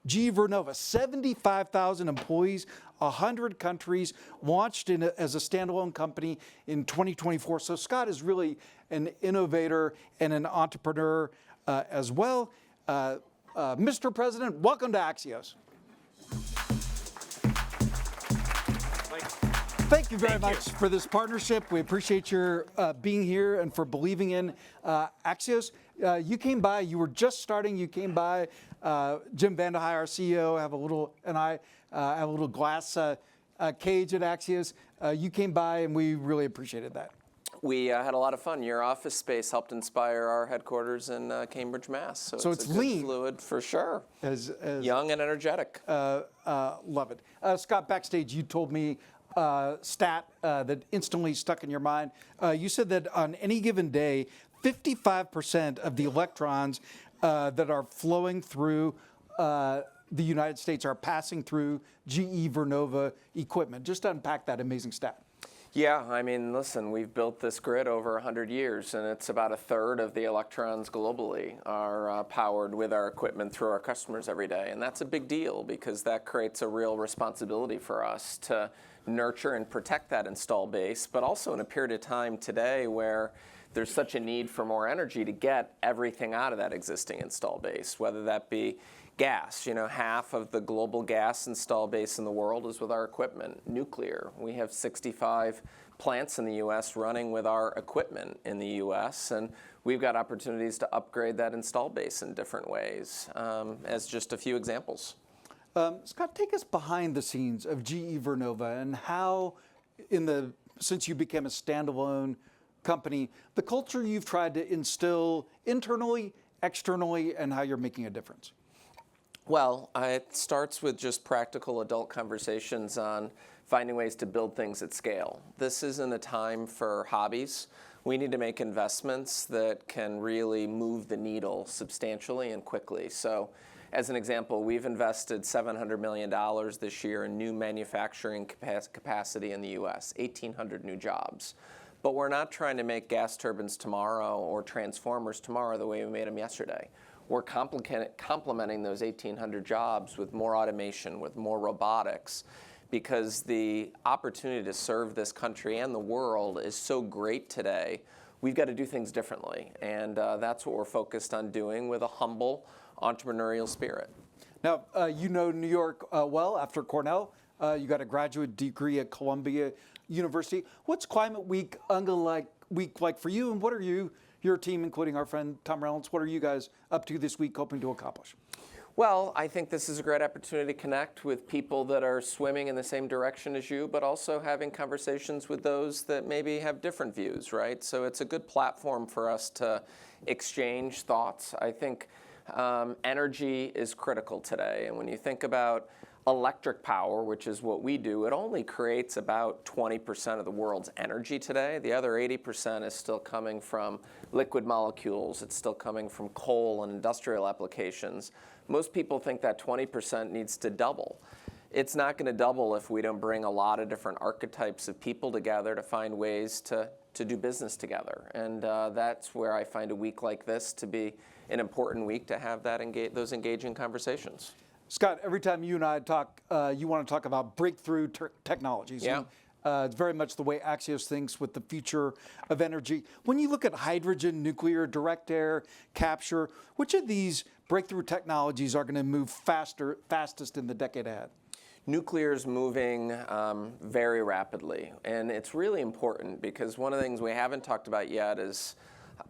GE Vernova, 75,000 employees, 100 countries, launched as a standalone company in 2024. So Scott is really an innovator and an entrepreneur as well. Mr. President, welcome to Axios. Thank you very much for this partnership. We appreciate your being here and for believing in Axios. You came by, you were just starting, you came by. Jim Vandehei, our CEO, and I have a little glass cage at Axios. You came by and we really appreciated that. We had a lot of fun. Your office space helped inspire our headquarters in Cambridge, Mass. So it's lean. Fluid for sure. As young and energetic. Love it. Scott, backstage, you told me stat that instantly stuck in your mind. You said that on any given day, 55% of the electrons that are flowing through the United States are passing through GE Vernova equipment. Just unpack that amazing stat. Yeah, I mean, listen, we've built this grid over 100 years, and it's about a third of the electrons globally are powered with our equipment through our customers every day. And that's a big deal because that creates a real responsibility for us to nurture and protect that install base, but also in a period of time today where there's such a need for more energy to get everything out of that existing install base, whether that be gas. You know, half of the global gas install base in the world is with our equipment. Nuclear, we have 65 plants in the U.S. running with our equipment in the U.S., and we've got opportunities to upgrade that install base in different ways, as just a few examples. Scott, take us behind the scenes of GE Vernova and how, since you became a standalone company, the culture you've tried to instill internally, externally, and how you're making a difference. Well, it starts with just practical adult conversations on finding ways to build things at scale. This isn't a time for hobbies. We need to make investments that can really move the needle substantially and quickly. So, as an example, we've invested $700 million this year in new manufacturing capacity in the U.S., 1,800 new jobs. But we're not trying to make gas turbines tomorrow or transformers tomorrow the way we made them yesterday. We're complementing those 1,800 jobs with more automation, with more robotics, because the opportunity to serve this country and the world is so great today. We've got to do things differently, and that's what we're focused on doing with a humble entrepreneurial spirit. Now, you know New York well after Cornell. You got a graduate degree at Columbia University. What's Climate Week like for you, and what are your team, including our friend Tom Reynolds, what are you guys up to this week hoping to accomplish? Well, I think this is a great opportunity to connect with people that are swimming in the same direction as you, but also having conversations with those that maybe have different views, right? So it's a good platform for us to exchange thoughts. I think energy is critical today, and when you think about electric power, which is what we do, it only creates about 20% of the world's energy today. The other 80% is still coming from liquid molecules. It's still coming from coal and industrial applications. Most people think that 20% needs to double. It's not going to double if we don't bring a lot of different archetypes of people together to find ways to do business together. And that's where I find a week like this to be an important week to have those engaging conversations. Scott, every time you and I talk, you want to talk about breakthrough technologies. Yeah. It's very much the way Axios thinks with the future of energy. When you look at hydrogen, nuclear, direct air capture, which of these breakthrough technologies are going to move fastest in the decade ahead? Nuclear is moving very rapidly, and it's really important because one of the things we haven't talked about yet is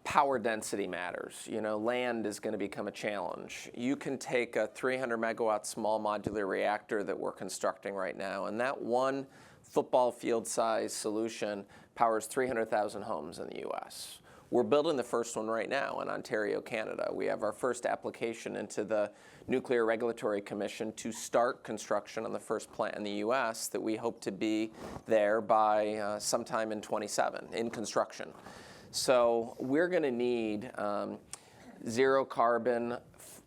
power density matters. You know, land is going to become a challenge. You can take a 300 megawatt small modular reactor that we're constructing right now, and that one football field size solution powers 300,000 homes in the U.S. We're building the first one right now in Ontario, Canada. We have our first application into the Nuclear Regulatory Commission to start construction on the first plant in the U.S. that we hope to be there by sometime in 27 in construction. So we're going to need zero carbon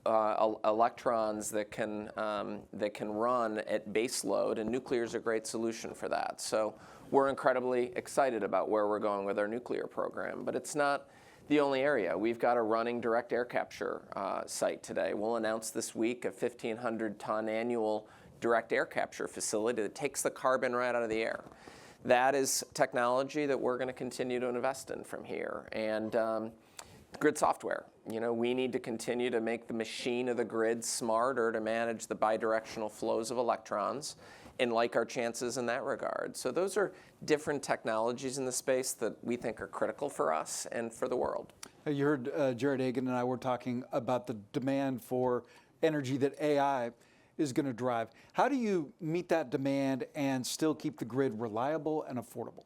electrons that can run at base load, and nuclear is a great solution for that. So we're incredibly excited about where we're going with our nuclear program, but it's not the only area. We've got a running direct air capture site today. We'll announce this week a 1,500-ton annual direct air capture facility that takes the carbon right out of the air. That is technology that we're going to continue to invest in from here. And grid software. We need to continue to make the machine of the grid smarter to manage the bidirectional flows of electrons and like our chances in that regard. So those are different technologies in the space that we think are critical for us and for the world. You heard Jared Hagan and I were talking about the demand for energy that AI is going to drive. How do you meet that demand and still keep the grid reliable and affordable?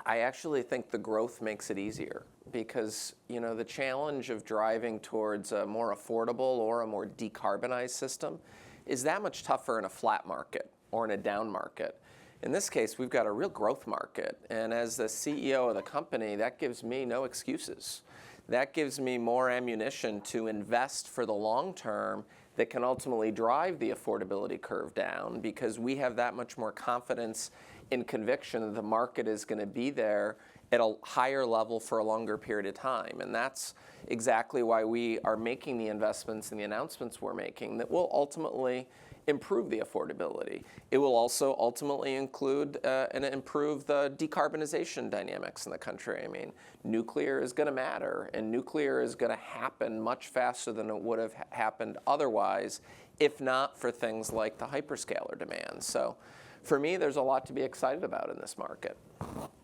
I actually think the growth makes it easier because, the challenge of driving towards a more affordable or a more decarbonized system is that much tougher in a flat market or in a down market. In this case, we've got a real growth market. And as the CEO of the company, that gives me no excuses. That gives me more ammunition to invest for the long term that can ultimately drive the affordability curve down because we have that much more confidence and conviction that the market is going to be there at a higher level for a longer period of time. And that's exactly why we are making the investments and the announcements we're making that will ultimately improve the affordability. It will also ultimately include and improve the decarbonization dynamics in the country. I mean, nuclear is going to matter, and nuclear is going to happen much faster than it would have happened otherwise, if not for things like the hyperscaler demand. So for me, there's a lot to be excited about in this market.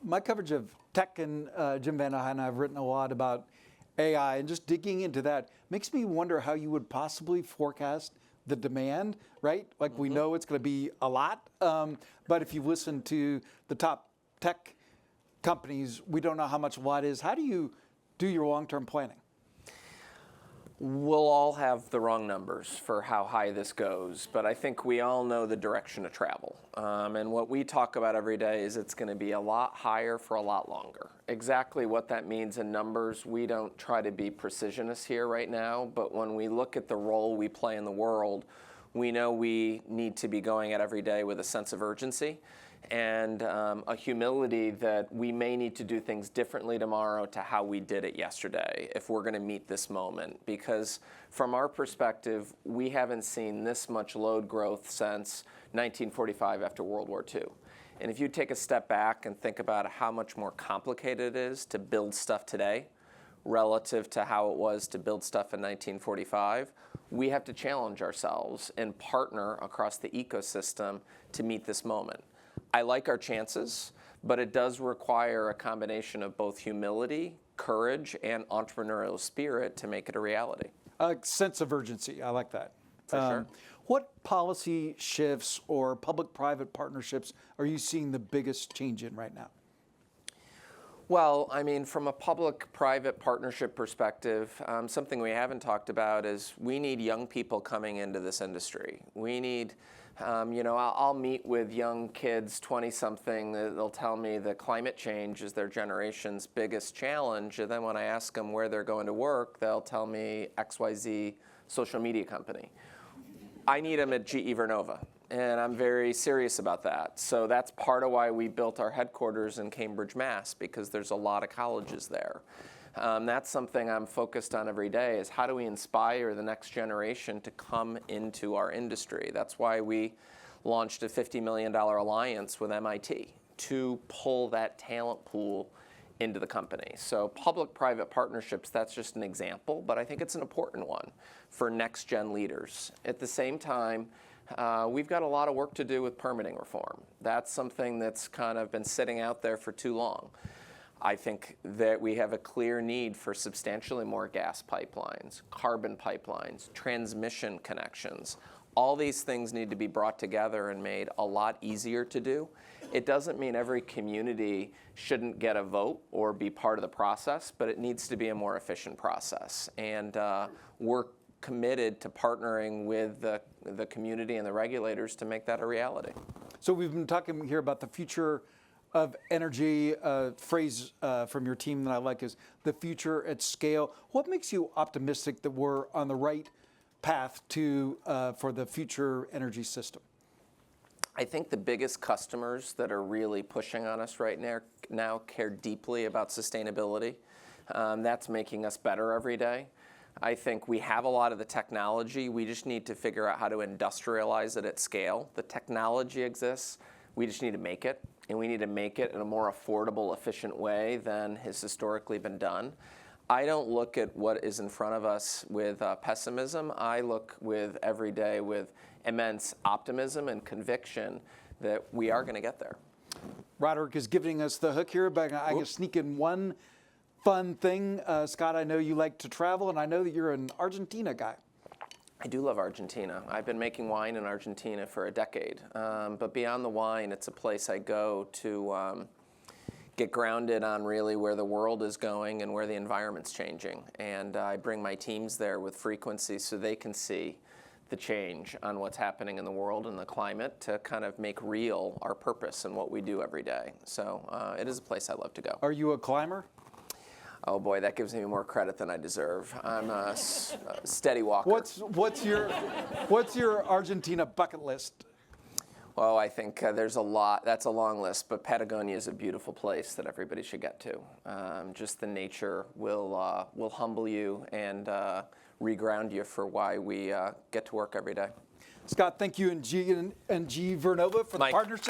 My coverage of tech and Jim Van Ahen and I have written a lot about AI, and just digging into that makes me wonder how you would possibly forecast the demand, right? Like we know it's going to be a lot, but if you listen to the top tech companies, we don't know how much a lot is. How do you do your long-term planning? We'll all have the wrong numbers for how high this goes, but I think we all know the direction of travel. And what we talk about every day is it's going to be a lot higher for a lot longer. Exactly what that means in numbers, we don't try to be precisionists here right now, but when we look at the role we play in the world, we know we need to be going at every day with a sense of urgency and a humility that we may need to do things differently tomorrow to how we did it yesterday if we're going to meet this moment. Because from our perspective, we haven't seen this much load growth since 1945 after World War II. And if you take a step back and think about how much more complicated it is to build stuff today relative to how it was to build stuff in 1945, we have to challenge ourselves and partner across the ecosystem to meet this moment. I like our chances, but it does require a combination of both humility, courage, and entrepreneurial spirit to make it a reality. A sense of urgency, I like that. For sure. What policy shifts or public-private partnerships are you seeing the biggest change in right now? Well, I mean, from a public-private partnership perspective, something we haven't talked about is we need young people coming into this industry. We need, I'll meet with young kids, 20-something, they'll tell me that climate change is their generation's biggest challenge. And then when I ask them where they're going to work, they'll tell me XYZ social media company. I need them at GE Vernova. And I'm very serious about that. So that's part of why we built our headquarters in Cambridge, Mass, because there's a lot of colleges there. That's something I'm focused on every day is how do we inspire the next generation to come into our industry? That's why we launched a $50 million alliance with MIT to pull that talent pool into the company. So public-private partnerships, that's just an example, but I think it's an important one for next-gen leaders. At the same time, we've got a lot of work to do with permitting reform. That's something that's kind of been sitting out there for too long. I think that we have a clear need for substantially more gas pipelines, carbon pipelines, transmission connections. All these things need to be brought together and made a lot easier to do. It doesn't mean every community shouldn't get a vote or be part of the process, but it needs to be a more efficient process. And we're committed to partnering with the community and the regulators to make that a reality. So we've been talking here about the future of energy. Phrase from your team that I like is the future at scale. What makes you optimistic that we're on the right path to for the future energy system? I think the biggest customers that are really pushing on us right now care deeply about sustainability. That's making us better every day. I think we have a lot of the technology. We just need to figure out how to industrialize it at scale. The technology exists. We just need to make it, and we need to make it in a more affordable, efficient way than has historically been done. I don't look at what is in front of us with pessimism. I look with every day with immense optimism and conviction that we are going to get there. Roderick is giving us the hook here, but I can sneak in one fun thing. Scott, I know you like to travel, and I know that you're an Argentina guy. I do love Argentina. I've been making wine in Argentina for a decade. But beyond the wine, it's a place I go to get grounded on really where the world is going and where the environment's changing. And I bring my teams there with frequency so they can see the change on what's happening in the world and the climate to kind of make real our purpose and what we do every day. So it is a place I love to go. Are you a climber? Oh boy, that gives me more credit than I deserve. I'm a steady walker. What's your Argentina bucket list? Well, I think there's a lot. That's a long list, but Patagonia is a beautiful place that everybody should get to. Just the nature will humble you and reground you for why we get to work every day. Scott, thank you and GE Vernova for the partnership.